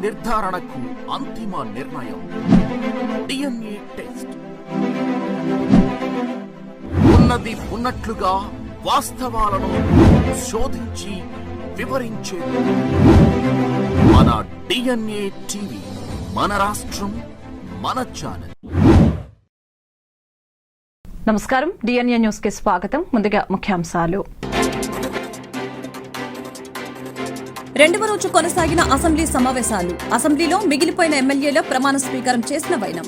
నిర్ధారణకు అంతిమ నిర్ణయం DNA టెస్ట్. ఉన్నది ఉన్నట్లుగా వాస్తవాలను శోధించి వివరించే మన DNA టీవీ, మన రాష్ట్రం, మన ఛానల్. నమస్కారం, DNA న్యూస్ కి స్వాగతం. ముందుగా ముఖ్యాంశాలు. రెండవ రోజు కొనసాగిన అసెంబ్లీ సమావేశాలు. అసెంబ్లీలో మిగిలిపోయిన ఎమ్మెల్యేల ప్రమాణ స్వీకారం చేసిన వైనం.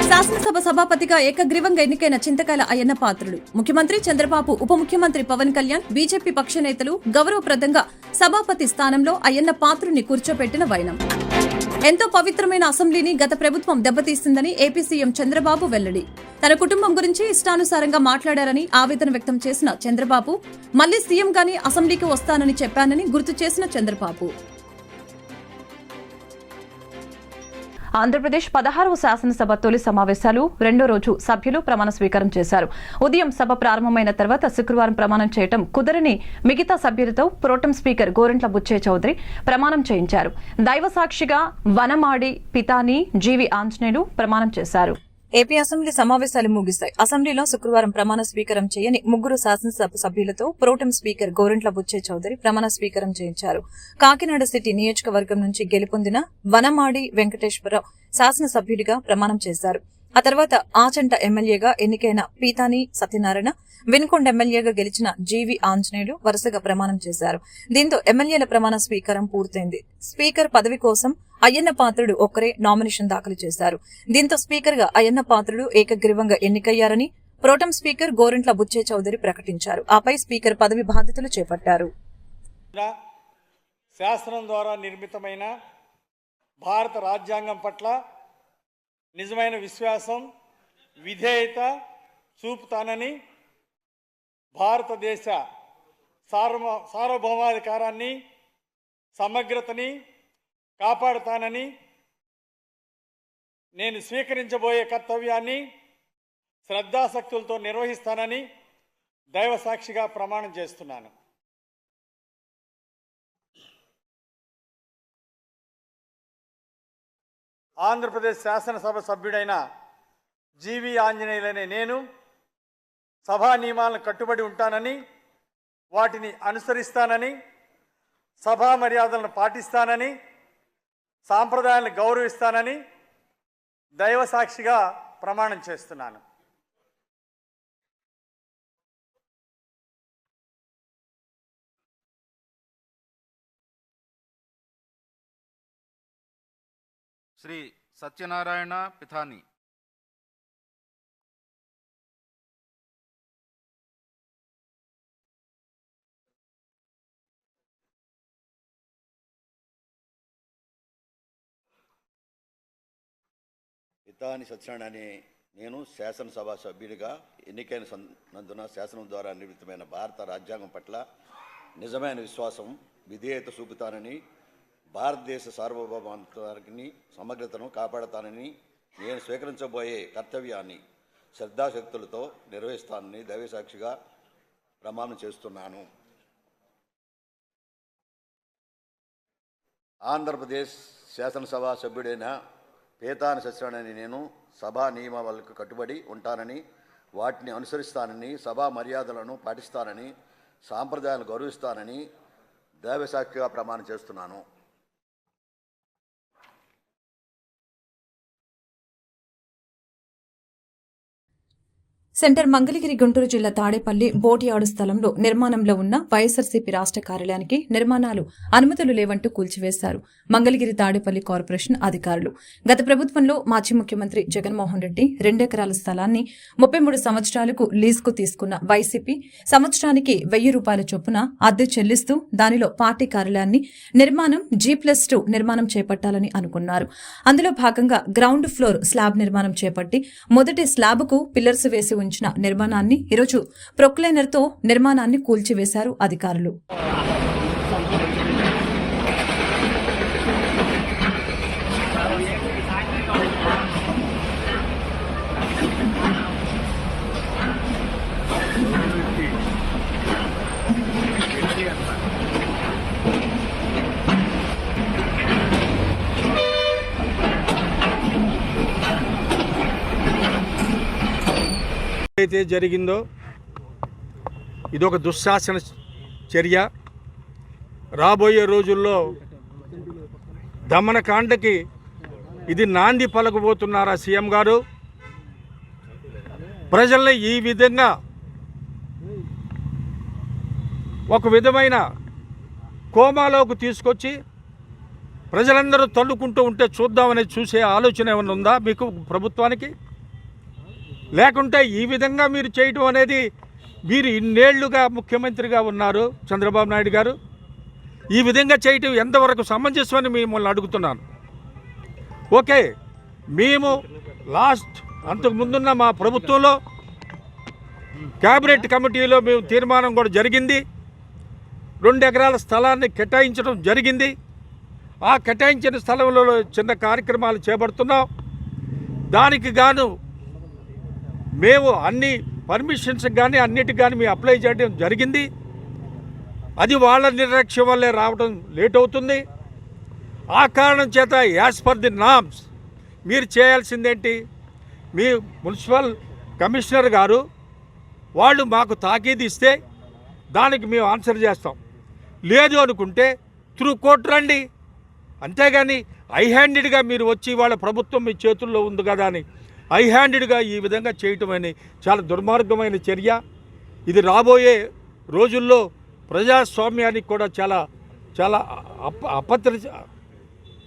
శాసనసభ సభాపతిగా ఏకగ్రీవంగా ఎన్నికైన చింతకాయల అయ్యన్న పాత్రుడు. ముఖ్యమంత్రి చంద్రబాబు, ఉప ముఖ్యమంత్రి పవన్ కళ్యాణ్, బీజేపీ పక్ష నేతలు గౌరవప్రదంగా సభాపతి స్థానంలో అయ్యన్న పాత్రుడిని కూర్చోపెట్టిన వైనం. ఎంతో పవిత్రమైన అసెంబ్లీని గత ప్రభుత్వం దెబ్బతీసిందని ఏపీ సీఎం చంద్రబాబు వెల్లడి. తన కుటుంబం గురించి ఇష్టానుసారంగా మాట్లాడారని ఆవేదన వ్యక్తం చేసిన చంద్రబాబు, మళ్లీ సీఎంగానే అసెంబ్లీకి వస్తానని చెప్పానని గుర్తు చేసిన చంద్రబాబు. ఆంధ్రప్రదేశ్ 16వ శాసనసభ తొలి సమావేశాలు రెండో రోజు సభ్యులు ప్రమాణ స్వీకారం చేశారు. ఉదయం సభ ప్రారంభమైన తర్వాత శుక్రవారం ప్రమాణం చేయడం కుదరని మిగతా సభ్యులతో ప్రోటెం స్పీకర్ గోరంట్ల బుచ్చయ్య చౌదరి ప్రమాణం చేయించారు. దైవ సాక్షిగా వనమాడి పితాని జీవి ఆంజనేయులు ప్రమాణం చేశారు. ఏపీ అసెంబ్లీ సమావేశాలు ముగిశాయి. అసెంబ్లీలో శుక్రవారం ప్రమాణ స్వీకారం చేయని ముగ్గురు శాసనసభ సభ్యులతో ప్రోటెం స్పీకర్ గోరంట్ల బుచ్చయ్య చౌదరి ప్రమాణ స్వీకారం చేయించారు. కాకినాడ సిటీ నియోజకవర్గం నుంచి గెలుపొందిన వనమాడి వెంకటేశ్వరరావు శాసనసభ్యుడిగా ప్రమాణం చేశారు. ఆ తర్వాత ఆచంట ఎమ్మెల్యేగా ఎన్నికైన పీతాని సత్యనారాయణ, వినుకొండ ఎమ్మెల్యేగా గెలిచిన జీవి ఆంజనేయులు వరుసగా ప్రమాణం చేశారు. దీంతో ఎమ్మెల్యేల ప్రమాణ స్వీకారం పూర్తయింది. స్పీకర్ పదవి కోసం అయ్యన్న పాత్రుడు ఒక్కరే నామినేషన్ దాఖలు చేశారు. దీంతో స్పీకర్ గా అయ్యన్న పాత్రుడు ఏకగ్రీవంగా ఎన్నికయ్యారని ప్రోటెం స్పీకర్ గోరంట్ల బుచ్చయ్య చౌదరి ప్రకటించారు. ఆపై స్పీకర్ పదవి బాధ్యతలు చేపట్టారు. శాసనం ద్వారా నిర్మితమైన భారత రాజ్యాంగం పట్ల నిజమైన విశ్వాసం, విధేయత చూపుతానని, భారతదేశ సార్వభౌమాధికారాన్ని, సమగ్రతని కాపాడుతానని, నేను స్వీకరించబోయే కర్తవ్యాన్ని శ్రద్ధాశక్తులతో నిర్వహిస్తానని దైవ సాక్షిగా ప్రమాణం చేస్తున్నాను. ఆంధ్రప్రదేశ్ శాసనసభ సభ్యుడైన జీవి ఆంజనేయులనే నేను సభా నియమాలను కట్టుబడి ఉంటానని, వాటిని అనుసరిస్తానని, సభా మర్యాదలను పాటిస్తానని, సాంప్రదాయాలను గౌరవిస్తానని దైవ సాక్షిగా ప్రమాణం చేస్తున్నాను. శ్రీ సత్యనారాయణ పితాని. పితాని సత్యనారాయణ అనే నేను శాసనసభ సభ్యుడిగా ఎన్నికైన నందున శాసనం ద్వారా నిర్మితమైన భారత రాజ్యాంగం పట్ల నిజమైన విశ్వాసం, విధేయత చూపుతానని, భారతదేశ సార్వభౌమాధికారాన్ని, సమగ్రతను కాపాడతానని, నేను స్వీకరించబోయే కర్తవ్యాన్ని శ్రద్ధాశక్తులతో నిర్వహిస్తానని దైవసాక్షిగా ప్రమాణం చేస్తున్నాను. ఆంధ్రప్రదేశ్ శాసనసభ సభ్యుడైన పితాని సత్యనారాయణ నేను సభా నియమాలకు కట్టుబడి ఉంటానని, వాటిని అనుసరిస్తానని, సభా మర్యాదలను పాటిస్తానని, సాంప్రదాయాలను గౌరవిస్తానని దైవసాక్షిగా ప్రమాణం చేస్తున్నాను. సెంటర్ మంగళగిరి గుంటూరు జిల్లా తాడేపల్లి బోటియాడు స్థలంలో నిర్మాణంలో ఉన్న వైఎస్సార్సీపీ రాష్ట్ర కార్యాలయానికి నిర్మాణాలు అనుమతులు లేవంటూ కూల్చివేశారు మంగళగిరి తాడేపల్లి కార్పొరేషన్ అధికారులు. గత ప్రభుత్వంలో మాజీ ముఖ్యమంత్రి జగన్మోహన్ రెడ్డి 2 ఎకరాల స్థలాన్ని 33 సంవత్సరాలకు లీజుకు తీసుకున్న వైసీపీ సంవత్సరానికి ₹1000 చొప్పున అద్దె చెల్లిస్తూ దానిలో పార్టీ కార్యాలయాన్ని నిర్మాణం G+2 నిర్మాణం చేపట్టాలని అనుకున్నారు. అందులో భాగంగా గ్రౌండ్ ఫ్లోర్ స్లాబ్ నిర్మాణం చేపట్టి మొదటి స్లాబ్కు పిల్లర్స్ వేసి ఉంచిన నిర్మాణాన్ని ఈరోజు ప్రొక్లైనర్తో నిర్మాణాన్ని కూల్చివేశారు అధికారులు. ఏదైతే జరిగిందో ఇదొక దుశ్శాసన చర్య. రాబోయే రోజుల్లో దమనకాండకి ఇది నాంది పలకబోతున్నారా సీఎం గారు? ప్రజల్ని ఈ విధంగా ఒక విధమైన కోమాలోకి తీసుకొచ్చి ప్రజలందరూ తన్నుకుంటూ ఉంటే చూద్దామని చూసే ఆలోచన ఏమైనా ఉందా మీకు ప్రభుత్వానికి? లేకుంటే ఈ విధంగా మీరు చేయటం అనేది, మీరు ఇన్నేళ్లుగా ముఖ్యమంత్రిగా ఉన్నారు చంద్రబాబు నాయుడు గారు, ఈ విధంగా చేయటం ఎంతవరకు సమంజసమని మిమ్మల్ని అడుగుతున్నాను. ఓకే, మేము అంతకు ముందున్న మా ప్రభుత్వంలో క్యాబినెట్ కమిటీలో మేము తీర్మానం కూడా జరిగింది. 2 ఎకరాల స్థలాన్ని కేటాయించడం జరిగింది. ఆ కేటాయించిన స్థలంలో చిన్న కార్యక్రమాలు చేపడుతున్నాం. దానికి గాను మేము అన్ని పర్మిషన్స్ కానీ అన్నిటికి కానీ మేము అప్లై చేయడం జరిగింది. అది వాళ్ళ నిర్లక్ష్యం వల్లే రావడం లేట్ అవుతుంది. ఆ కారణం చేత యాజ్ పర్ ది నామ్స్ మీరు చేయాల్సిందేంటి? మీ మున్సిపల్ కమిషనర్ గారు వాళ్ళు మాకు తాకీదు ఇస్తే దానికి మేము ఆన్సర్ చేస్తాం. లేదు అనుకుంటే త్రూ కోర్టు రండి. అంతేగాని హ్యాండెడ్గా మీరు వచ్చి వాళ్ళ ప్రభుత్వం మీ చేతుల్లో ఉంది కదా అని హ్యాండెడ్గా ఈ విధంగా చేయటం అని చాలా దుర్మార్గమైన చర్య. ఇది రాబోయే రోజుల్లో ప్రజాస్వామ్యానికి కూడా చాలా చాలా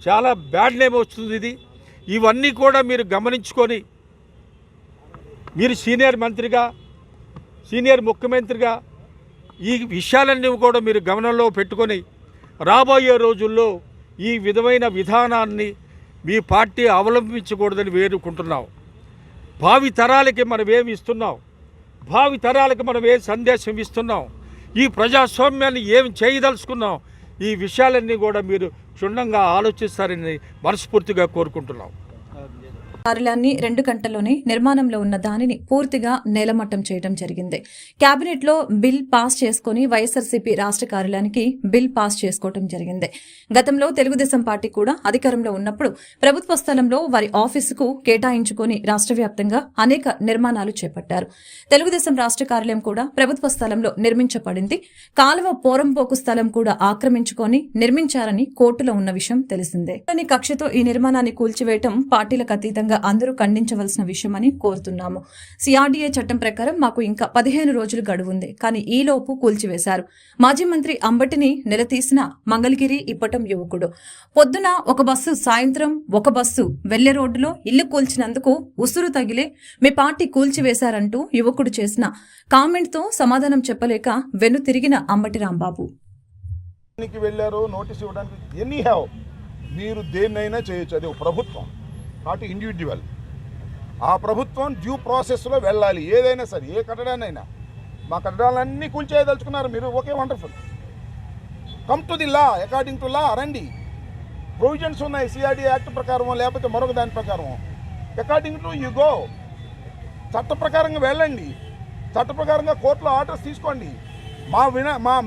చాలా బ్యాడ్ నేమ్ వస్తుంది. ఇవన్నీ కూడా మీరు గమనించుకొని, మీరు సీనియర్ ముఖ్యమంత్రిగా ఈ విషయాలన్నీ కూడా మీరు గమనంలో పెట్టుకొని రాబోయే రోజుల్లో ఈ విధమైన విధానాన్ని మీ పార్టీ అవలంబించకూడదని వేడుకుంటున్నాం. భావి తరాలకి మనం ఏమి ఇస్తున్నాం? భావి తరాలకి మనం ఏ సందేశం ఇస్తున్నాం? ఈ ప్రజాస్వామ్యాన్ని ఏమి చేయదలుచుకున్నాం? ఈ విషయాలన్నీ కూడా మీరు క్షుణ్ణంగా ఆలోచిస్తారని మనస్ఫూర్తిగా కోరుకుంటున్నాం. కార్యాలయాన్ని 2 గంటల్లోనే నిర్మాణంలో ఉన్న దానిని పూర్తిగా నేలమట్టం చేయడం జరిగింది. కేబినెట్ లో బిల్ పాస్ చేసుకుని వైఎస్ఆర్సీపీ రాష్ట్ర కార్యాలయానికి బిల్ పాస్ చేసుకోవడం జరిగింది. గతంలో తెలుగుదేశం పార్టీ కూడా అధికారంలో ఉన్నప్పుడు ప్రభుత్వ స్థలంలో వారి ఆఫీసుకు కేటాయించుకుని రాష్ట్ర వ్యాప్తంగా అనేక నిర్మాణాలు చేపట్టారు. తెలుగుదేశం రాష్ట్ర కార్యాలయం కూడా ప్రభుత్వ స్థలంలో నిర్మించబడింది. కాలువ పోరంపోకు స్థలం కూడా ఆక్రమించుకొని నిర్మించారని కోర్టులో ఉన్న విషయం తెలిసిందే. కక్షతో ఈ నిర్మాణాన్ని కూల్చివేయటం పార్టీలకు అతీతంగా అందరూ ఖండించవలసిన విషయమని కోరుతున్నాము. సిఆర్డీఏ చట్టం ప్రకారం మాకు ఇంకా 15 రోజులు గడువు ఉంది. కానీ ఈలోపు కూల్చివేశారు. మాజీ మంత్రి అంబటిని నిలదీసిన మంగళగిరి ఇప్పటం యువకుడు పొద్దున ఒక బస్సు, సాయంత్రం ఒక బస్సు వెళ్లే రోడ్డులో ఇల్లు కూల్చినందుకు ఉసురు తగిలే మీ పార్టీ కూల్చివేశారంటూ యువకుడు చేసిన కామెంట్తో సమాధానం చెప్పలేక వెనుతిరిగిన అంబటి రాంబాబు. వెళ్ళారు నోటీస్ ఇవ్వడానికి. ఎనీ హ్యావ్ మీరు దేన్నైనా చేయొచ్చు. అది ఒక ప్రభుత్వం, నాట్ ఇండివిజువల్. ఆ ప్రభుత్వం డ్యూ ప్రాసెస్లో వెళ్ళాలి. ఏదైనా సరే, ఏ కట్టడానైనా. మా కట్టడాలన్నీ కూల్చేయదలుచుకున్నారు మీరు. Okay, wonderful. Come to the law, according to law రండి. ప్రొవిజన్స్ ఉన్నాయి సిఆర్డీ యాక్ట్ ప్రకారం, లేకపోతే మరొక దాని ప్రకారం. According to you go. చట్ట ప్రకారంగా వెళ్ళండి. చట్ట ప్రకారంగా కోర్టులో ఆర్డర్స్ తీసుకోండి.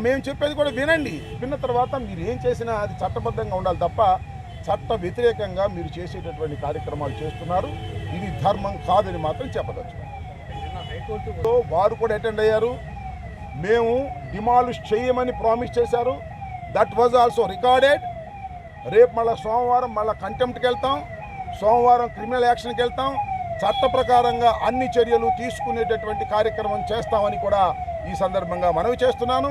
మేము చెప్పేది కూడా వినండి. విన్న తర్వాత మీరు ఏం చేసినా అది చట్టబద్ధంగా ఉండాలి తప్ప చట్ట వ్యతిరేకంగా మీరు చేసేటటువంటి కార్యక్రమాలు చేస్తున్నారు. ఇది ధర్మం కాదని మాత్రం చెప్పదలుచుకున్నాను. వారు కూడా అటెండ్ అయ్యారు. మేము డిమాలిష్ చేయమని ప్రామిస్ చేశారు. That was also recorded. రేపు మళ్ళీ సోమవారం కంటెంప్ట్కి వెళ్తాం. సోమవారం క్రిమినల్ యాక్షన్కి వెళ్తాం. చట్ట ప్రకారంగా అన్ని చర్యలు తీసుకునేటటువంటి కార్యక్రమం చేస్తామని కూడా ఈ సందర్భంగా మనవి చేస్తున్నాను.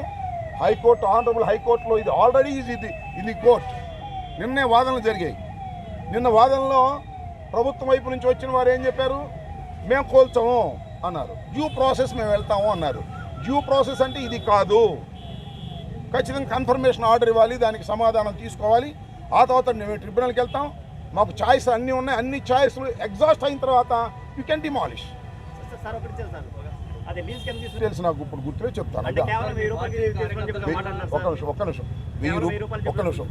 హైకోర్టు, ఆనరబుల్ హైకోర్టులో ఇది ఆల్రెడీ ఇది కోర్ట్. నిన్నే వాదనలు జరిగాయి. నిన్న వాదనలో ప్రభుత్వం వైపు నుంచి వచ్చిన వారు ఏం చెప్పారు? మేము కోల్చము అన్నారు. డ్యూ ప్రాసెస్ మేము వెళ్తాము అన్నారు. డ్యూ ప్రాసెస్ అంటే ఇది కాదు. ఖచ్చితంగా కన్ఫర్మేషన్ ఆర్డర్ ఇవ్వాలి, దానికి సమాధానం తీసుకోవాలి. ఆ తర్వాత మేము ట్రిబ్యునల్కి వెళ్తాం. మాకు ఛాయిస్ అన్నీ ఉన్నాయి. అన్ని ఛాయిస్లు ఎగ్జాస్ట్ అయిన తర్వాత యూ కెన్ డిమాలిష్. తెలుసు నాకు, ఇప్పుడు గుర్తులే చెప్తాను. ఒక్క నిమిషం.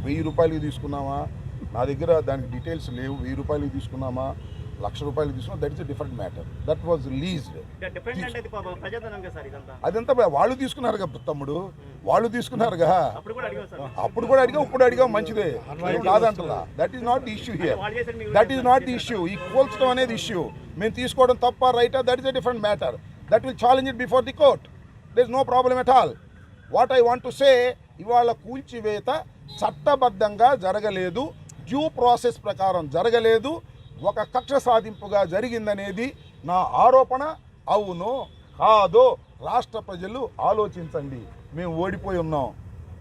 1000 రూపాయలకి తీసుకున్నామా? నా దగ్గర దానికి డీటెయిల్స్ లేవు. 1000 రూపాయలకి తీసుకున్నామా, 1,00,000 రూపాయలకి తీసుకున్నా, that is a different matter. That was leased. అదంతా వాళ్ళు తీసుకున్నారుగా తమ్ముడు, వాళ్ళు తీసుకున్నారుగా. అప్పుడు కూడా అడిగా, ఇప్పుడు అడిగా, మంచిదే కాదంటలా. That is not the issue here. That is not the issue. ఈ కోల్చడం అనేది ఇష్యూ. మేము తీసుకోవడం తప్ప రైటా, that is a different matter. that will challenge it before the court. There is no problem at all. What I want to say, ఇవాళ కూల్చివేత చట్టబద్ధంగా జరగలేదు, డ్యూ ప్రాసెస్ ప్రకారం జరగలేదు, ఒక కక్ష సాధింపుగా జరిగిందనేది నా ఆరోపణ. అవును కాదో రాష్ట్ర ప్రజలు ఆలోచించండి. మేము ఓడిపోయి ఉన్నాం,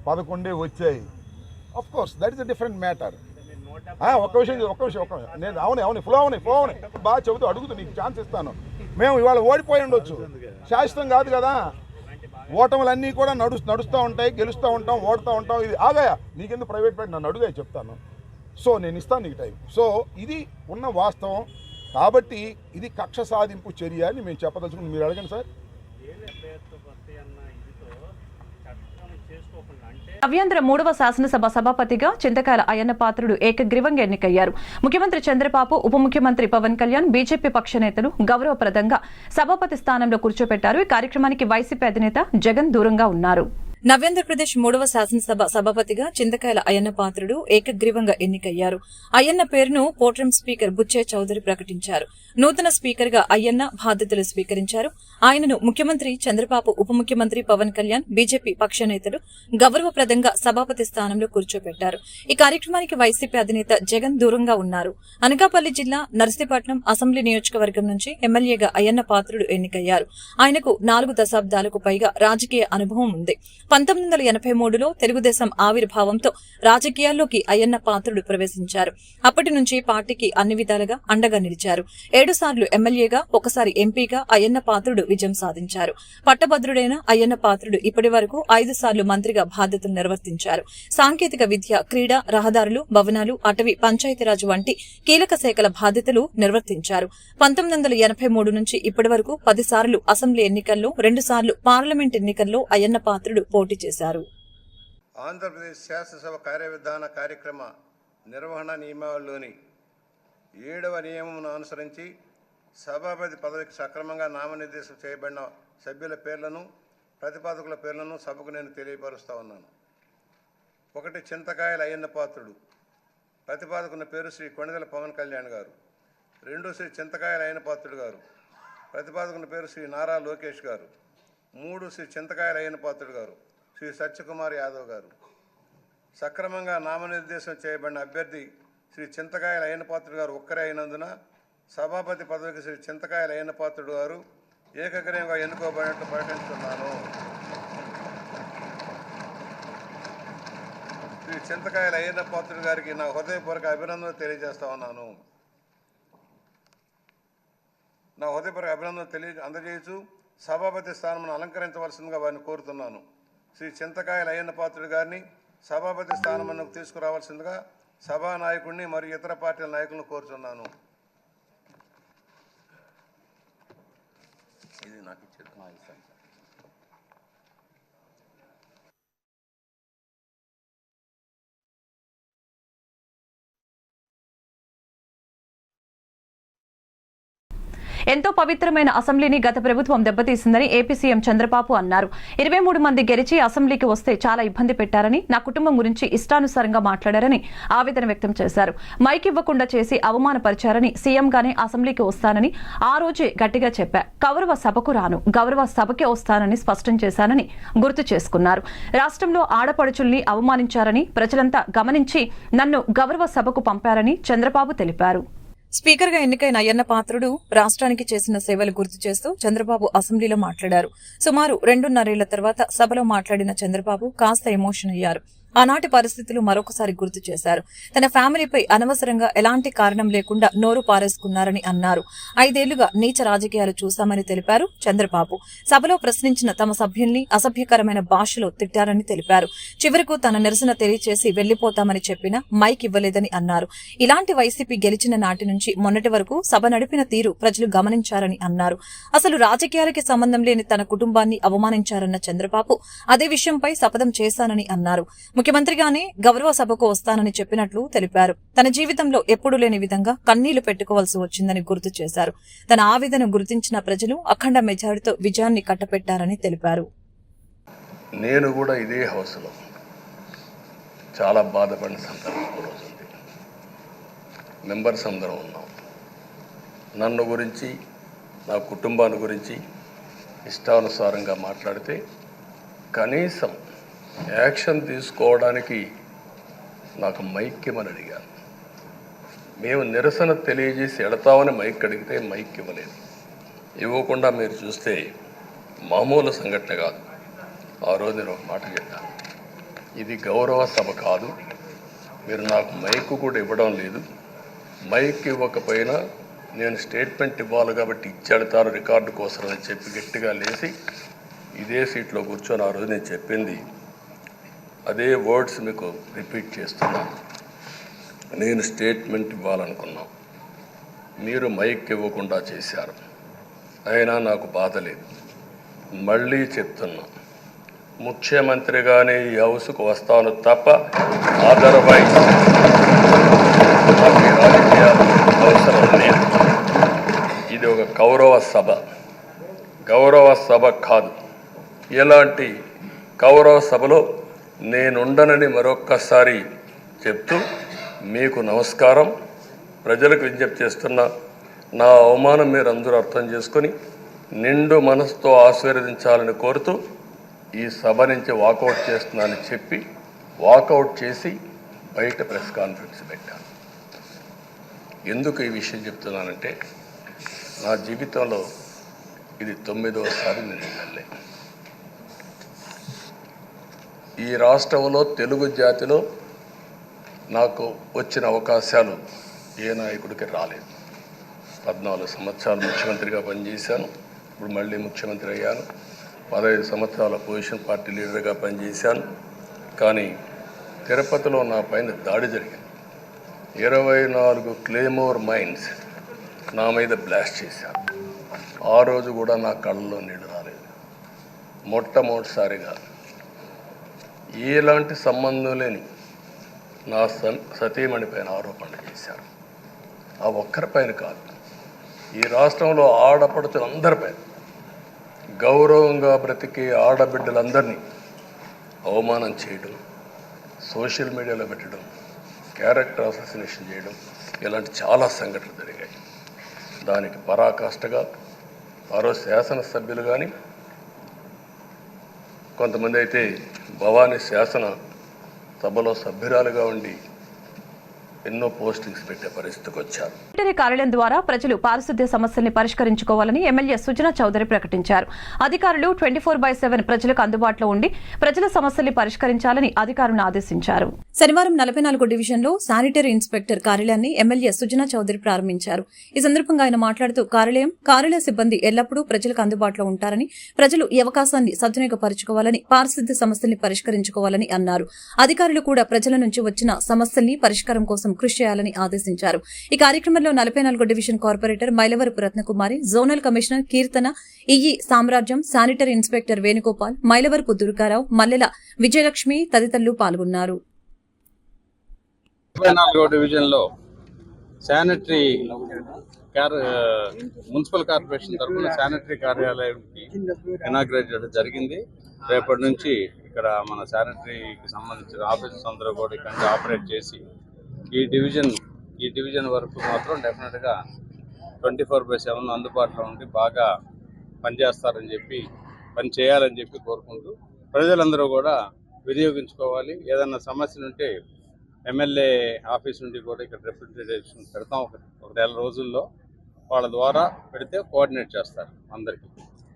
11 వచ్చాయి. Of course that is a different matter. ఒక్క విషయం నేను అవును ఫ్లో అవునాయి బాగా చెబుతూ అడుగుతూ నీకు ఛాన్స్ ఇస్తాను. మేము ఇవాళ ఓడిపోయి ఉండొచ్చు, శాశ్వతం కాదు కదా. ఓటములన్నీ కూడా నడుస్తూ ఉంటాయి, గెలుస్తూ ఉంటాం, ఓడుతూ ఉంటాం. ఇది ఆగాయా నీకెందుకు ప్రైవేట్ పెట్టి నన్ను అడుగా చెప్తాను. సో నేను ఇస్తాను నీకు టైం. సో ఇది ఉన్న వాస్తవం. కాబట్టి ఇది కక్ష సాధింపు చర్య అని మేము చెప్పదలుచుకుని మీరు అడగండి సార్. నవ్యాంధ్ర 3వ శాసనసభ సభాపతిగా చింతకాయల అయ్యన్న పాత్రుడు ఏకగ్రీవంగా ఎన్నికయ్యారు. ముఖ్యమంత్రి చంద్రబాబు, ఉప ముఖ్యమంత్రి పవన్ కళ్యాణ్, బీజేపీ పక్ష నేతలు గౌరవప్రదంగా సభాపతి స్థానంలో కూర్చోబెట్టారు. ఈ కార్యక్రమానికి వైసీపీ అధినేత జగన్ దూరంగా ఉన్నారు. నవ్యాంధ్రప్రదేశ్ 3వ శాసనసభ సభాపతిగా చింతకాయల అయ్యన్న పాత్రుడు ఏకగ్రీవంగా ఎన్నికయ్యారు. అయ్యన్న పేరును పోట్రం స్పీకర్ బుచ్చే చౌదరి ప్రకటించారు. నూతన స్పీకర్ గా అయ్యన్న బాధ్యతలు స్వీకరించారు. ఆయనను ముఖ్యమంత్రి చంద్రబాబు, ఉప ముఖ్యమంత్రి పవన్ కళ్యాణ్, బీజేపీ పక్ష నేతలు గౌరవప్రదంగా సభాపతి స్థానంలో కూర్చోబెట్టారు. ఈ కార్యక్రమానికి వైసీపీ అధినేత జగన్ దూరంగా ఉన్నారు. అనకాపల్లి జిల్లా నర్సీపట్నం అసెంబ్లీ నియోజకవర్గం నుంచి ఎమ్మెల్యేగా అయ్యన్న పాత్రుడు ఎన్నికయ్యారు. ఆయనకు 4 దశాబ్దాలకు పైగా రాజకీయ అనుభవం ఉంది. 1983లో తెలుగుదేశం ఆవిర్భావంతో రాజకీయాల్లోకి అయ్యన్న పాత్రుడు ప్రవేశించారు. అప్పటి నుంచి పార్టీకి అన్ని విధాలుగా అండగా నిలిచారు. 7 సార్లు ఎమ్మెల్యేగా, 1సారి ఎంపీగా అయ్యన్న పాత్రుడు విజయం సాధించారు. పట్టభద్రుడైన అయ్యన్న పాత్రుడు ఇప్పటి వరకు 5 సార్లు మంత్రిగా బాధ్యతలు నిర్వర్తించారు. సాంకేతిక విద్య, క్రీడా, రహదారులు, భవనాలు, అటవీ, పంచాయతీరాజ్ వంటి కీలక శాఖల బాధ్యతలు నిర్వర్తించారు. 1983 నుంచి ఇప్పటి వరకు 10 సార్లు అసెంబ్లీ ఎన్నికల్లో, 2 సార్లు పార్లమెంట్ ఎన్నికల్లో అయ్యన్న పాత్రుడు పోటీ చేశారు. ఆంధ్రప్రదేశ్ శాసనసభ కార్యవిధాన కార్యక్రమ నిర్వహణ నియమావళిలోని 7వ నియమమును అనుసరించి సభాపతి పదవికి సక్రమంగా నామనిర్దేశం చేయబడిన సభ్యుల పేర్లను, ప్రతిపాదకుల పేర్లను సభకు నేను తెలియపరుస్తా ఉన్నాను. 1 చింతకాయల అయ్యన్న పాత్రుడు. ప్రతిపాదకుల పేరు శ్రీ కొణిదెల పవన్ కళ్యాణ్ గారు. 2 శ్రీ చింతకాయల అయ్యన్న పాత్రుడు గారు. ప్రతిపాదకుల పేరు శ్రీ నారా లోకేష్ గారు. 3 శ్రీ చింతకాయల అయ్యన్న పాత్రుడు గారు శ్రీ సత్యకుమార్ యాదవ్ గారు. సక్రమంగా నామనిర్దేశం చేయబడిన అభ్యర్థి శ్రీ చింతకాయల అయ్యన్న పాత్రుడు గారు ఒక్కరే అయినందున సభాపతి పదవికి శ్రీ చింతకాయల అయ్యన్న పాత్రుడు గారు ఏకగ్రీవంగా ఎన్నుకోబడినట్లు ప్రకటిస్తున్నాను. శ్రీ చింతకాయల అయ్యన్న పాత్రుడు గారికి నా హృదయపూర్వక అభినందనలు తెలియజేస్తా ఉన్నాను. నా హృదయపూర్వక అభినందనలు అందజేయచ్చు సభాపతి స్థానం అలంకరించవలసిందిగా వారిని కోరుతున్నాను. శ్రీ చింతకాయల అయ్యన్న పాత్రుడు గారిని సభాపతి స్థానం తీసుకురావాల్సిందిగా సభా నాయకుడిని మరియు ఇతర పార్టీల నాయకులను కోరుతున్నాను. ఇది నాకు ఇచ్చేది. ఎంతో పవిత్రమైన అసెంబ్లీని గత ప్రభుత్వం దెబ్బతీసిందని ఏపీ సీఎం చంద్రబాబు అన్నారు. 23 మంది గెలిచి అసెంబ్లీకి వస్తే చాలా ఇబ్బంది పెట్టారని, నా కుటుంబం గురించి ఇష్టానుసారంగా మాట్లాడారని ఆవేదన వ్యక్తం చేశారు. మైక్ ఇవ్వకుండా చేసి అవమానపరిచారని, సీఎంగానే అసెంబ్లీకి వస్తానని ఆ రోజే గట్టిగా చెప్పా. గౌరవ సభకు రాను, గౌరవ సభకే వస్తానని స్పష్టం చేశానని గుర్తు చేసుకున్నారు. రాష్ట్రంలో ఆడపడుచుల్ని అవమానించారని ప్రజలంతా గమనించి నన్ను గౌరవ సభకు పంపారని చంద్రబాబు తెలిపారు. స్పీకర్ గా ఎన్నికైన అయ్యన్న పాత్రుడు రాష్ట్రానికి చేసిన సేవలు గుర్తు చేస్తూ చంద్రబాబు అసెంబ్లీలో మాట్లాడారు. సుమారు 2.5 ఏళ్ల తర్వాత సభలో మాట్లాడిన చంద్రబాబు కాస్త ఎమోషన్ అయ్యారు. ఆనాటి పరిస్థితులు మరొకసారి గుర్తు చేశారు. తన ఫ్యామిలీపై అనవసరంగా ఎలాంటి కారణం లేకుండా నోరు పారేసుకున్నారని అన్నారు. 5 ఏళ్లుగా నీచ రాజకీయాలు చూశామని తెలిపారు చంద్రబాబు. సభలో ప్రశ్నించిన తమ సభ్యుల్ని అసభ్యకరమైన భాషలో తిట్టారని తెలిపారు. చివరకు తన నిరసన తెలియచేసి వెళ్లిపోతామని చెప్పినా మైక్ ఇవ్వలేదని అన్నారు. ఇలాంటి వైసీపీ గెలిచిన నాటి నుంచి మొన్నటి వరకు సభ నడిపిన తీరు ప్రజలు గమనించారని అన్నారు. అసలు రాజకీయాలకి సంబంధం లేని తన కుటుంబాన్ని అవమానించారన్న చంద్రబాబు అదే విషయంపై శపథం చేశానని అన్నారు. ముఖ్యమంత్రిగానే గౌరవ సభకు వస్తానని చెప్పినట్లు తెలిపారు. తన జీవితంలో ఎప్పుడూ లేని విధంగా కన్నీళ్లు పెట్టుకోవాల్సి వచ్చిందని గుర్తు చేశారు. తన ఆవేదన గుర్తించిన ప్రజలు అఖండ మెజారిటీతో విజయాన్ని కట్టపెట్టారని తెలిపారు. నేను కూడా ఇదే హౌస్లో చాలా బాధపడిన సందర్భం రోజు ఉంది. మెంబర్స్ అందరం ఉన్నాం. నన్ను గురించి, నా కుటుంబాన్ని గురించి ఇష్టానుసారంగా మాట్లాడితే కనీసం యాక్షన్ తీసుకోవడానికి నాకు మైక్ ఇవ్వమని అడిగాను. మేము నిరసన తెలియజేసి ఎడతామని మైక్ అడిగితే మైక్ ఇవ్వలేదు. ఇవ్వకుండా మీరు చూస్తే మామూలు సంఘటన కాదు. ఆ రోజు నేను ఒక మాట చెప్పాను, ఇది గౌరవ సభ కాదు, మీరు నాకు మైక్ కూడా ఇవ్వడం లేదు, మైక్ ఇవ్వకపోయినా నేను స్టేట్మెంట్ ఇవ్వాలి కాబట్టి ఇచ్చేడతాను రికార్డు కోసం అని చెప్పి గట్టిగా లేచి ఇదే సీట్లో కూర్చొని ఆ రోజు నేను చెప్పింది అదే వర్డ్స్ మీకు రిపీట్ చేస్తున్నాను. నేను స్టేట్మెంట్ ఇవ్వాలనుకున్నాం, మీరు మైక్ ఇవ్వకుండా చేశారు. అయినా నాకు బాధ లేదు. మళ్ళీ చెప్తున్నా, ముఖ్యమంత్రిగానే ఈ హౌస్కు వస్తాను తప్ప అదర్వైజ్ నాకు రాజకీయాలు అవసరం లేదు. ఇది ఒక గౌరవ సభ కాదు. ఇలాంటి గౌరవ సభలో నేనుండనని మరొక్కసారి చెప్తూ మీకు నమస్కారం. ప్రజలకు విజ్ఞప్తి చేస్తున్నా, నా అవమానం మీరు అందరూ అర్థం చేసుకొని నిండు మనసుతో ఆశీర్వదించాలని కోరుతూ ఈ సభ నుంచి వాకౌట్ చేస్తున్నానని చెప్పి వాకౌట్ చేసి బయట ప్రెస్ కాన్ఫరెన్స్ పెట్టాను. ఎందుకు ఈ విషయం చెప్తున్నానంటే నా జీవితంలో ఇది 9వసారి నేను ఎమ్మెల్యే. ఈ రాష్ట్రంలో తెలుగు జాతిలో నాకు వచ్చిన అవకాశాలు ఏ నాయకుడికి రాలేదు. 14 సంవత్సరాలు ముఖ్యమంత్రిగా పనిచేశాను. ఇప్పుడు మళ్ళీ ముఖ్యమంత్రి అయ్యాను. 15 సంవత్సరాల పొజిషన్ పార్టీ లీడర్గా పనిచేశాను. కానీ తిరుపతిలో నా పైన దాడి జరిగింది. 24 క్లేమోర్ మైన్స్ నా మీద బ్లాస్ట్ చేశారు. ఆ రోజు కూడా నా కళ్ళలో నీళ్ళు రాలేదు. మొట్టమొదటిసారిగా ఎలాంటి సంబంధం లేని నా సతీమణి పైన ఆరోపణలు చేశారు. ఆ ఒక్కరిపైన కాదు, ఈ రాష్ట్రంలో ఆడపడుతులందరిపైన, గౌరవంగా బ్రతికే ఆడబిడ్డలందరినీ అవమానం చేయడం, సోషల్ మీడియాలో పెట్టడం, క్యారెక్టర్ అసాసినేషన్ చేయడం, ఇలాంటి చాలా సంఘటనలు జరిగాయి. దానికి పరాకాష్ఠగా ఆ రోజు శాసనసభ్యులు కానీ కొంతమంది అయితే భవానీ శాసన సభలో సభ్యురాలుగా ఉండి ఎన్నో పోస్టింగ్స్ పెట్టే పరిస్థితికి వచ్చారు. సెక్రటరీ కార్యాలయం ద్వారా ప్రజలు పారిశుద్ధ్య సమస్యల్ని పరిష్కరించుకోవాలని ఎమ్మెల్యే సుజనా చౌదరి ప్రకటించారు. అధికారులు 24/7 ప్రజలకు అందుబాటులో ఉండి ప్రజల సమస్యల్ని పరిష్కరించాలని అధికారులను ఆదేశించారు. శనివారం 44 డివిజన్లో శానిటరీ ఇన్స్పెక్టర్ కార్యాలయాన్ని ఎమ్మెల్యే సుజనా చౌదరి ప్రారంభించారు. ఈ సందర్భంగా ఆయన మాట్లాడుతూ కార్యాలయ సిబ్బంది ఎల్లప్పుడూ ప్రజలకు అందుబాటులో ఉంటారని, ప్రజలు ఈ అవకాశాన్ని సద్వినియోగపరచుకోవాలని, పారిశుద్ధ్య సమస్యల్ని పరిష్కరించుకోవాలని అన్నారు. అధికారులు కూడా ప్రజల నుంచి వచ్చిన సమస్యల్ని పరిష్కారం కోసం కృషి చేయాలని ఆదేశించారు. ఈ కార్యక్రమంలో 44 division corporator Mylavarapu Ratnakumari, zonal commissioner Keerthana, EE Samrajyam, sanitary inspector Venugopal, Mylavarapu Durgarao, Mallela Vijayalakshmi తదితరులు పాల్గొన్నారు. 44 డివిజన్లో శానిటరీ మున్సిపల్ కార్పొరేషన్ తరఫున శానిటరీ కార్యాలయానికి ఇనాగ్రేట్ చేయడం జరిగింది. రేపటి నుంచి ఇక్కడ మన శానిటరీకి సంబంధించిన ఆఫీసర్స్ అందరూ కూడా ఇక్కడ ఆపరేట్ చేసి ఈ డివిజన్ వరకు మాత్రం డెఫినెట్గా 24/7 అందుబాటులో ఉండి బాగా పనిచేస్తారని చెప్పి పని చేయాలని చెప్పి కోరుకుంటూ ప్రజలందరూ కూడా వినియోగించుకోవాలి. ఏదన్నా సమస్యలు ఉంటే ఎమ్మెల్యే ఆఫీస్ నుండి కూడా ఇక్కడ రిప్రజెంటేషన్ పెడతాం. ఒక నెల రోజుల్లో వాళ్ళ ద్వారా పెడితే కోఆర్డినేట్ చేస్తారు అందరికీ.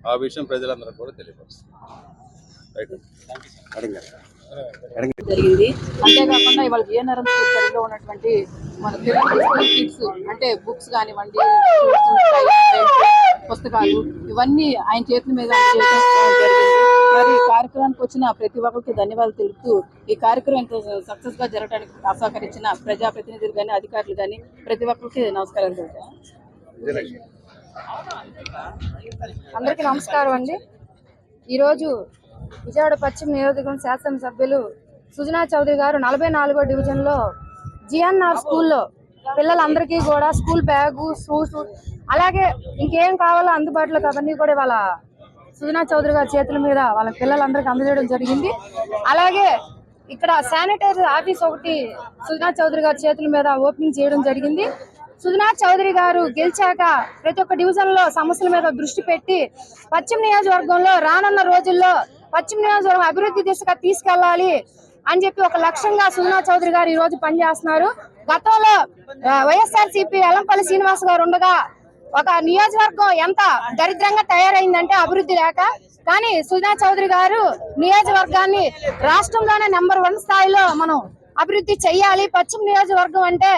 ఆ విషయం ప్రజలందరూ కూడా తెలియపరుస్తారు. జరిగింది. అంతేకాకుండా ఇవాళ జిఎన్ఆర్ఎం స్కూల్ పరిధిలో ఉన్నటువంటి మన పిల్లల కిట్స్ అంటే బుక్స్ కానివ్వండి, పుస్తకాలు ఇవన్నీ ఆయన చేతుల మీద చేయడం జరిగింది. మరి ఈ కార్యక్రమానికి వచ్చిన ప్రతి ఒక్కరికి ధన్యవాదాలు తెలుపుతూ ఈ కార్యక్రమం ఎంతో సక్సెస్ గా జరగడానికి సహకరించిన ప్రజాప్రతినిధులు కానీ, అధికారులు కానీ ప్రతి ఒక్కరికి నమస్కారాలు తెలుపుతాం. అందరికీ నమస్కారం అండి. ఈరోజు విజయవాడ పశ్చిమ నియోజకవర్గం శాసనసభ్యులు సుజనా చౌదరి గారు 44వ డివిజన్లో జిఎన్ఆర్ స్కూల్లో పిల్లలందరికీ కూడా స్కూల్ బ్యాగు, షూస్, అలాగే ఇంకేం కావాలో అందుబాటులోకి అవన్నీ కూడా వాళ్ళ సుజనా చౌదరి గారి చేతుల మీద వాళ్ళ పిల్లలందరికీ అందజేయడం జరిగింది. అలాగే ఇక్కడ శానిటరీ ఆఫీస్ ఒకటి సుజనా చౌదరి గారి చేతుల మీద ఓపెనింగ్ చేయడం జరిగింది. సుజనా చౌదరి గారు గెలిచాక ప్రతి ఒక్క డివిజన్ లో సమస్యల మీద దృష్టి పెట్టి పశ్చిమ నియోజకవర్గంలో రానున్న రోజుల్లో పశ్చిమ నియోజకవర్గం అభివృద్ధి దిశగా తీసుకెళ్లాలి అని చెప్పి ఒక లక్ష్యంగా సుజనా చౌదరి గారు ఈ రోజు పనిచేస్తున్నారు. గతంలో వైఎస్ఆర్సీపీ ఎల్లంపల్లి శ్రీనివాస్ గారు ఉండగా ఒక నియోజకవర్గం ఎంత దరిద్రంగా తయారైందంటే అభివృద్ధి లేక, కానీ సుజనా చౌదరి గారు నియోజకవర్గాన్ని రాష్ట్రంలోనే నెంబర్ 1 స్థాయిలో మనం అభివృద్ధి చెయ్యాలి. పశ్చిమ నియోజకవర్గం అంటే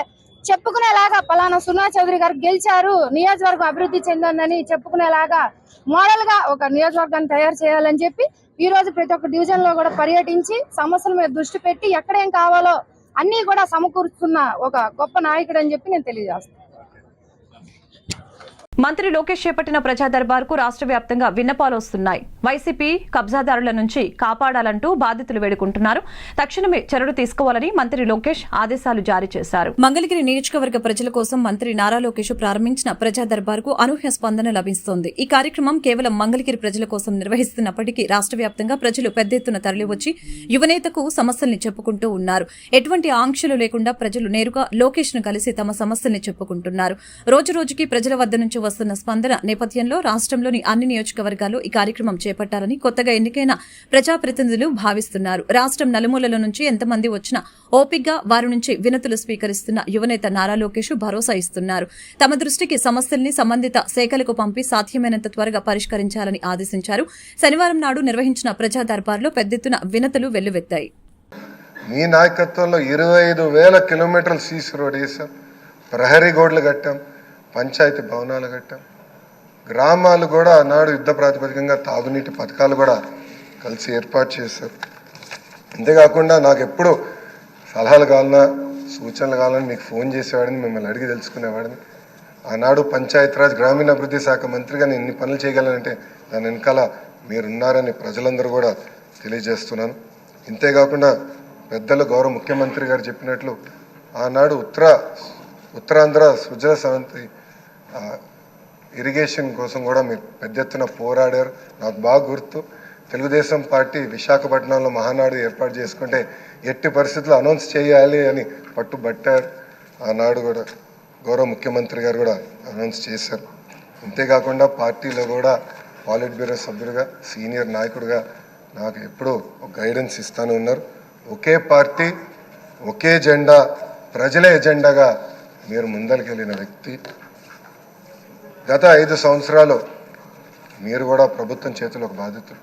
చెప్పుకునేలాగా పలానా సుజనా చౌదరి గారు గెలిచారు, నియోజకవర్గం అభివృద్ధి చెందిందని చెప్పుకునేలాగా మోడల్ గా ఒక నియోజకవర్గాన్ని తయారు చేయాలని చెప్పి ఈ రోజు ప్రతి ఒక్క డివిజన్ లో కూడా పర్యటించి సమస్యల మీద దృష్టి పెట్టి ఎక్కడేం కావాలో అన్ని కూడా సమకూరుస్తున్న ఒక గొప్ప నాయకుడు అని చెప్పి నేను తెలియజేస్తాను. మంత్రి లోకేష్ చేపట్టిన ప్రజా దర్బార్కు రాష్ట్ర వ్యాప్తంగా విన్నపాలు వస్తున్నాయి. వైసీపీ కబ్జాదారుల నుంచి కాపాడాలంటూ బాధితులు వేడుకుంటున్నారు. తక్షణమే చర్యలు తీసుకోవాలని మంత్రి లోకేష్ ఆదేశాలు జారీ చేశారు. మంగళగిరి నియోజకవర్గ ప్రజల కోసం మంత్రి నారా లోకేష్ ప్రారంభించిన ప్రజా దర్బార్కు అనూహ్య స్పందన లభిస్తోంది. ఈ కార్యక్రమం కేవలం మంగళగిరి ప్రజల కోసం నిర్వహిస్తున్నప్పటికీ రాష్ట్ర వ్యాప్తంగా ప్రజలు పెద్ద ఎత్తున తరలివచ్చి యువనేతకు సమస్యల్ని చెప్పుకుంటూ ఉన్నారు. ఎటువంటి ఆంక్షలు లేకుండా ప్రజలు నేరుగా లోకేష్ ను కలిసి తమ సమస్యల్ని చెప్పుకుంటున్నారు. రోజురోజుకి ప్రజల వద్ద నుంచి వస్తున్న స్పందన నేపథ్యంలో రాష్ట్రంలోని అన్ని నియోజకవర్గాల్లో ఈ కార్యక్రమం చేపట్టాలని కొత్తగా ఎన్నికైన ప్రజాప్రతినిధులు భావిస్తున్నారు. రాష్ట్రం నలుమూలల నుంచి ఎంతమంది వచ్చినా ఓపిగ్గా వారి నుంచి వినతులు స్వీకరిస్తున్న యువనేత నారా లోకేష్ భరోసా ఇస్తున్నారు. తమ దృష్టికి సమస్యల్ని సంబంధిత శాఖలకు పంపి సాధ్యమైనంత త్వరగా పరిష్కరించాలని ఆదేశించారు. శనివారం నాడు నిర్వహించిన ప్రజా దర్బార్లో పెద్ద ఎత్తున వినతులు వెల్లువెత్తాయి. మీ నాయకత్వంలో 25,000 కిలోమీటర్లు సీసీ రోడ్ వేసాం, ప్రహరీ గోడలు కట్టాం, పంచాయతీ భవనాలు కట్టాం, గ్రామాలు కూడా ఆనాడు యుద్ధ ప్రాతిపదికంగా తాగునీటి పథకాలు కూడా కలిసి ఏర్పాటు చేశారు. అంతేకాకుండా నాకు ఎప్పుడు సలహాలు కావాలన్నా సూచనలు కావాలని మీకు ఫోన్ చేసేవాడిని, మిమ్మల్ని అడిగి తెలుసుకునేవాడిని. ఆనాడు పంచాయతీరాజ్ గ్రామీణాభివృద్ధి శాఖ మంత్రిగా నేను ఇన్ని పనులు చేయగలనంటే దాని వెనకాల మీరున్నారని ప్రజలందరూ కూడా తెలియజేస్తున్నాను. ఇంతేకాకుండా పెద్దలు గౌరవ ముఖ్యమంత్రి గారు చెప్పినట్లు ఆనాడు ఉత్తరాంధ్ర సృజల సవంతి ఇరిగేషన్ కోసం కూడా మీరు పెద్ద ఎత్తున పోరాడారు. నాకు బాగా గుర్తు, తెలుగుదేశం పార్టీ విశాఖపట్నంలో మహానాడు ఏర్పాటు చేసుకుంటే ఎట్టి పరిస్థితుల్లో అనౌన్స్ చేయాలి అని పట్టుబట్టారు. ఆనాడు కూడా గౌరవ ముఖ్యమంత్రి గారు కూడా అనౌన్స్ చేశారు. అంతేకాకుండా పార్టీలో కూడా పాలిట్ బ్యూరో సభ్యుడిగా సీనియర్ నాయకుడిగా నాకు ఎప్పుడూ ఒక గైడెన్స్ ఇస్తానే ఉన్నారు. ఒకే పార్టీ ఒకే జెండా ప్రజల ఎజెండాగా మీరు ముందరికెళ్ళిన వ్యక్తి. గత 5 సంవత్సరాలు మీరు కూడా ప్రభుత్వం చేతిలో ఒక బాధితులు.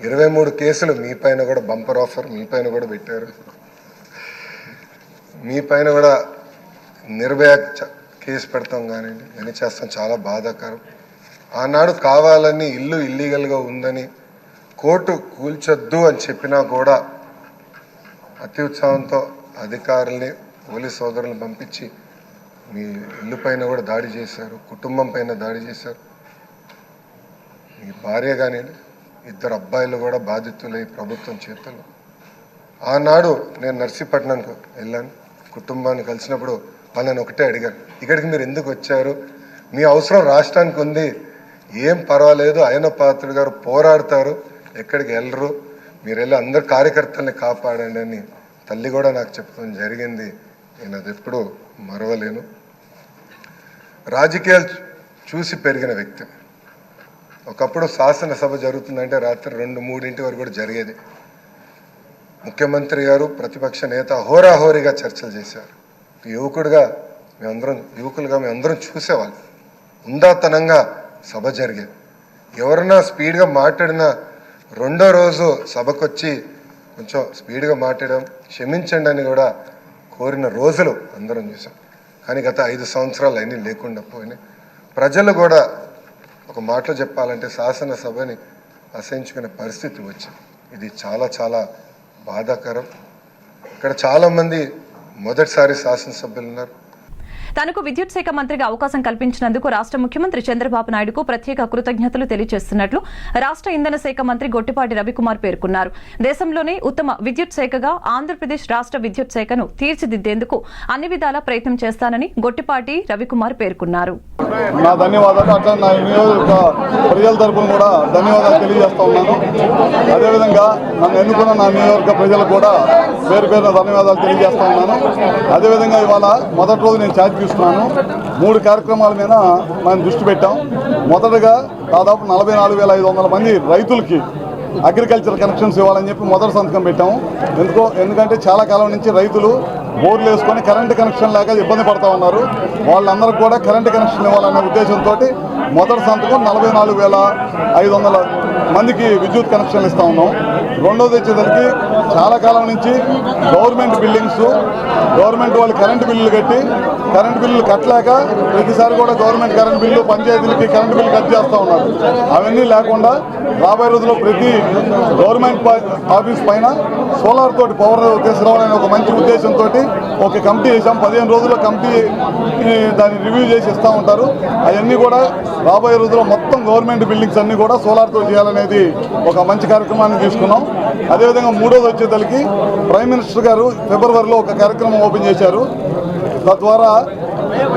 23 కేసులు మీ పైన కూడా బంపర్ ఆఫర్ మీ పైన కూడా పెట్టారు. మీ పైన కూడా నిర్భయ కేసు పెడతాం కానివ్వండి, అని చేస్తాం, చాలా బాధాకరం. ఆనాడు కావాలని ఇల్లు ఇల్లీగల్గా ఉందని కోర్టు కూల్చొద్దు అని చెప్పినా కూడా అతి ఉత్సాహంతో అధికారుల్ని పోలీస్ సోదరులను పంపించి మీ ఇల్లు పైన కూడా దాడి చేశారు, కుటుంబం పైన దాడి చేశారు. మీ భార్య కానీ 2 అబ్బాయిలు కూడా బాధితులై ప్రభుత్వం చేతులు. ఆనాడు నేను నర్సీపట్నంకు వెళ్ళాను, కుటుంబాన్ని కలిసినప్పుడు వాళ్ళని ఒకటే అడిగాను, ఇక్కడికి మీరు ఎందుకు వచ్చారు, మీ అవసరం రాష్ట్రానికి ఉంది, ఏం పర్వాలేదు, అయ్యన్న పాత్రుడు గారు పోరాడతారు, ఎక్కడికి వెళ్ళరు, మీరు వెళ్ళి అందరు కార్యకర్తల్ని కాపాడండి అని తల్లి కూడా నాకు చెప్పడం జరిగింది. నేను అది ఎప్పుడూ మరవలేను. రాజకీయాలు చూసి పెరిగిన వ్యక్తి. ఒకప్పుడు శాసనసభ జరుగుతుందంటే రాత్రి 2-3 వరకు కూడా జరిగేది. ముఖ్యమంత్రి గారు ప్రతిపక్ష నేత హోరాహోరీగా చర్చలు చేశారు. యువకులుగా మేమందరం చూసేవాళ్ళం. ఉందాతనంగా సభ జరిగేది. ఎవరన్నా స్పీడ్గా మాట్లాడినా 2వ రోజు సభకొచ్చి కొంచెం స్పీడ్గా మాట్లాడడం, క్షమించండి అని కూడా కోరిన రోజులు అందరం చూసాం. కానీ గత 5 సంవత్సరాలు అన్నీ లేకుండా పోయినాయి. ప్రజలు కూడా ఒక మాటలో చెప్పాలంటే శాసనసభని అసహించుకునే పరిస్థితి వచ్చింది. ఇది చాలా చాలా బాధాకరం. ఇక్కడ చాలామంది మొదటిసారి శాసనసభ్యులు ఉన్నారు. తనకు విద్యుత్ శాఖ మంత్రిగా అవకాశం కల్పించినందుకు రాష్ట్ర ముఖ్యమంత్రి చంద్రబాబు నాయుడుకు ప్రత్యేక కృతజ్ఞతలు తెలియజేస్తున్నట్లు రాష్ట్ర ఇంధన శాఖ మంత్రి గొట్టిపాటి రవికుమార్ పేర్కొన్నారు. దేశంలోనే ఉత్తమ విద్యుత్ శాఖగా ఆంధ్రప్రదేశ్ రాష్ట్ర విద్యుత్ శాఖను తీర్చిదిద్దేందుకు అన్ని విధాలా ప్రయత్నం చేస్తానని గొట్టిపాటి రవికుమార్ పేర్కొన్నారు. నా ధన్యవాదాలు. అట్లా నా నియోజక ప్రజల తరపున కూడా ధన్యవాదాలు తెలియజేస్తా ఉన్నాను. అదేవిధంగా నన్ను ఎన్నుకున్న నా నియోజక ప్రజలకు కూడా పేరు పేరున ధన్యవాదాలు తెలియజేస్తా ఉన్నాను. అదేవిధంగా ఇవాళ మొదటి రోజు నేను ఛార్జ్ తీసుకున్నాను. 3 కార్యక్రమాల మీద మనం దృష్టి పెట్టాం. మొదటగా దాదాపు 44,500 మంది రైతులకి అగ్రికల్చర్ కనెక్షన్స్ ఇవ్వాలని చెప్పి మొదటి సంతకం పెట్టాము. ఎందుకంటే చాలా కాలం నుంచి రైతులు బోర్లు వేసుకొని కరెంటు కనెక్షన్ లేక ఇబ్బంది పడుతూ ఉన్నారు. వాళ్ళందరికీ కూడా కరెంటు కనెక్షన్ ఇవ్వాలనే ఉద్దేశంతో మొదటి సంతకం 44,500 మందికి విద్యుత్ కనెక్షన్లు ఇస్తూ ఉన్నాం. రెండోది వచ్చేసరికి చాలా కాలం నుంచి గవర్నమెంట్ బిల్డింగ్స్, గవర్నమెంట్ వాళ్ళు కరెంటు బిల్లులు కట్టి కరెంటు బిల్లులు కట్టలేక ప్రతిసారి కూడా గవర్నమెంట్ కరెంటు బిల్లు పంచాయతీలకి కరెంటు బిల్లు కట్ చేస్తూ ఉన్నారు. అవన్నీ లేకుండా రాబోయే రోజుల్లో ప్రతి గవర్నమెంట్ ఆఫీస్ పైన సోలార్ తోటి పవర్ తీసుకురావాలనే ఒక మంచి ఉద్దేశంతో ఒక కమిటీ చేశాం. 15 రోజుల్లో కమిటీ దాన్ని రివ్యూ చేసి ఇస్తూ ఉంటారు. అవన్నీ కూడా రాబోయే రోజుల్లో మొత్తం గవర్నమెంట్ బిల్డింగ్స్ అన్నీ కూడా సోలార్తో చేయాలనేది ఒక మంచి కార్యక్రమాన్ని తీసుకున్నాం. అదేవిధంగా మూడోది వచ్చేసరికి ప్రైమ్ మినిస్టర్ గారు ఫిబ్రవరిలో ఒక కార్యక్రమం ఓపెన్ చేశారు. తద్వారా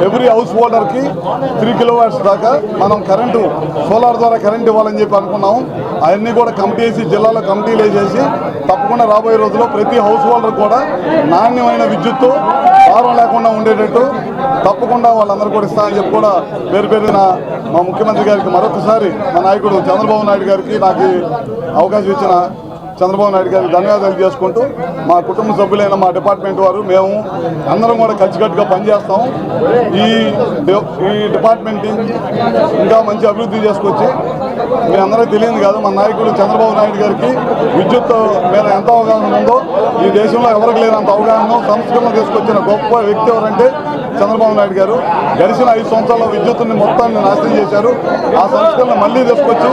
ఎవ్రీ హౌస్ హోల్డర్కి 3 కిలోవాట్స్ దాకా మనం కరెంటు సోలార్ ద్వారా కరెంట్ ఇవ్వాలని చెప్పి అనుకున్నాము. అవన్నీ కూడా కమిటీ వేసి జిల్లాలో కమిటీలు వేసేసి తప్పకుండా రాబోయే రోజుల్లో ప్రతి హౌస్ హోల్డర్ కూడా నాణ్యమైన విద్యుత్తు భారం లేకుండా ఉండేటట్టు తప్పకుండా వాళ్ళందరూ కూడా ఇస్తామని చెప్పి కూడా పేరున మా ముఖ్యమంత్రి గారికి మరొకసారి మా నాయకుడు చంద్రబాబు నాయుడు గారికి నాకు అవకాశం ఇచ్చిన చంద్రబాబు నాయుడు గారికి ధన్యవాదాలు చేసుకుంటూ మా కుటుంబ సభ్యులైన మా డిపార్ట్మెంట్ వారు మేము అందరం కూడా కలిసికట్టుగా పనిచేస్తాం. ఈ డిపార్ట్మెంట్ ఇంకా మంచి అభివృద్ధి చేసుకొచ్చి మీ అందరికీ తెలియదు కాదు, మన నాయకుడు చంద్రబాబు నాయుడు గారికి విద్యుత్ మీద ఎంత అవగాహన ఉందో ఈ దేశంలో ఎవరికి లేనంత అవగాహన సంస్కరణ తీసుకొచ్చిన గొప్ప వ్యక్తి ఎవరంటే చంద్రబాబు నాయుడు గారు. గడిచిన 5 సంవత్సరాల్లో విద్యుత్తుని మొత్తాన్ని నాశనం చేశారు. ఆ సంస్కరణ మళ్ళీ తీసుకొచ్చి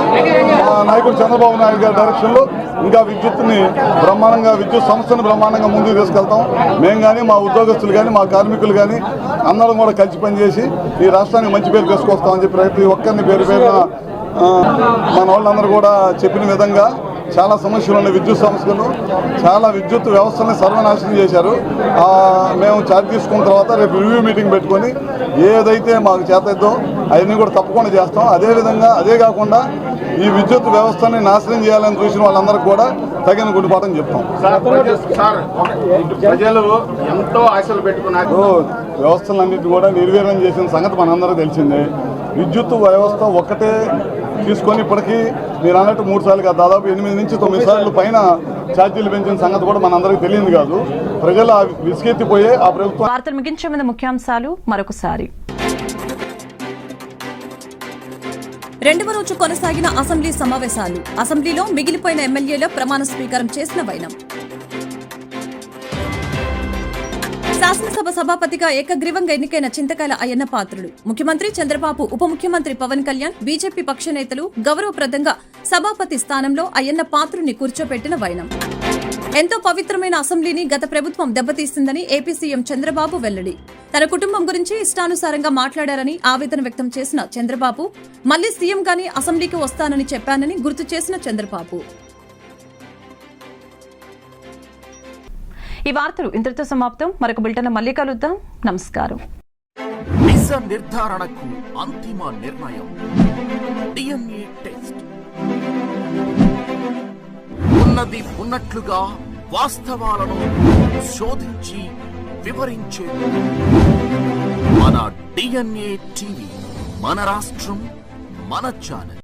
మా నాయకుడు చంద్రబాబు నాయుడు గారి డైరెక్షన్లో ఇంకా విద్యుత్తుని బ్రహ్మాండంగా విద్యుత్ సంస్థను బ్రహ్మాండంగా ముందుకు తీసుకెళ్తాం. మేము కానీ మా ఉద్యోగస్తులు కానీ మా కార్మికులు కానీ అందరం కూడా కలిసి పనిచేసి ఈ రాష్ట్రానికి మంచి పేరు తీసుకొస్తామని చెప్పి ప్రతి ఒక్కరిని పేరున మన వాళ్ళందరూ కూడా చెప్పిన విధంగా చాలా సమస్యలు ఉన్నాయి. విద్యుత్ సమస్యలు చాలా విద్యుత్ వ్యవస్థని సర్వనాశనం చేశారు. మేము ఛార్జ్ తీసుకున్న తర్వాత రేపు రివ్యూ మీటింగ్ పెట్టుకొని ఏదైతే మాకు చేతైద్దో అవన్నీ కూడా తప్పకుండా చేస్తాం. అదేవిధంగా అదే కాకుండా ఈ విద్యుత్ వ్యవస్థని నాశనం చేయాలని చూసిన వాళ్ళందరికీ కూడా తగిన గుడిపాఠం చెప్తాం. ప్రజలు ఎంతో ఆశలు పెట్టుకున్నారు. వ్యవస్థలన్నింటినీ కూడా నిర్వీర్యం చేసిన సంగతి మనందరికీ తెలిసిందే. విద్యుత్ వ్యవస్థ ఒక్కటే తీసుకొని ఇప్పటికీ మీరు అన్నట్టు 3 సార్లు కాదు, దాదాపు 8 నుంచి 9 సార్లు పైన ఛార్జీలు పెంచిన సంగతి కూడా మనందరికీ తెలియదు కాదు. ప్రజలు విసుకెత్తిపోయే ఆ ప్రభుత్వం. వార్తలు ముగించే ముందు ముఖ్యాంశాలు మరొకసారి. 2వ రోజు కొనసాగిన అసెంబ్లీ సమావేశాలు. అసెంబ్లీలో మిగిలిపోయిన ఎమ్మెల్యేల ప్రమాణ స్వీకారం చేసిన వైనం. శాసనసభ సభాపతిగా ఏకగ్రీవంగా ఎన్నికైన చింతకాయల అయ్యన్న పాత్రుడు. ముఖ్యమంత్రి చంద్రబాబు, ఉప ముఖ్యమంత్రి పవన్ కళ్యాణ్, బీజేపీ పక్ష నేతలు గౌరవప్రదంగా సభాపతి స్థానంలో అయ్యన్న పాత్రుడిని కూర్చోపెట్టిన వైనం. ఎంతో పవిత్రమైన అసెంబ్లీని గత ప్రభుత్వం దెబ్బతీసిందని ఏపీ సీఎం చంద్రబాబు వెల్లడి. తన కుటుంబం గురించి ఇష్టానుసారంగా మాట్లాడారని ఆవేదన వ్యక్తం చేసిన చంద్రబాబు, మళ్లీ సీఎంగానే అసెంబ్లీకి వస్తానని చెప్పానని గుర్తు చేసిన చంద్రబాబు. ఈ వార్తలు ఇంతటితో సమాప్తం. మరొక బులెటిన్ మళ్ళీ కలుద్దాం. నమస్కారం. నిజ నిర్ధారణకు అంతిమ నిర్ణయం DNA టెస్ట్. ఉన్నది ఉన్నట్లుగా వాస్తవాలను శోధించి వివరించే మన DNA టీవీ, మన రాష్ట్రం, మన ఛానల్.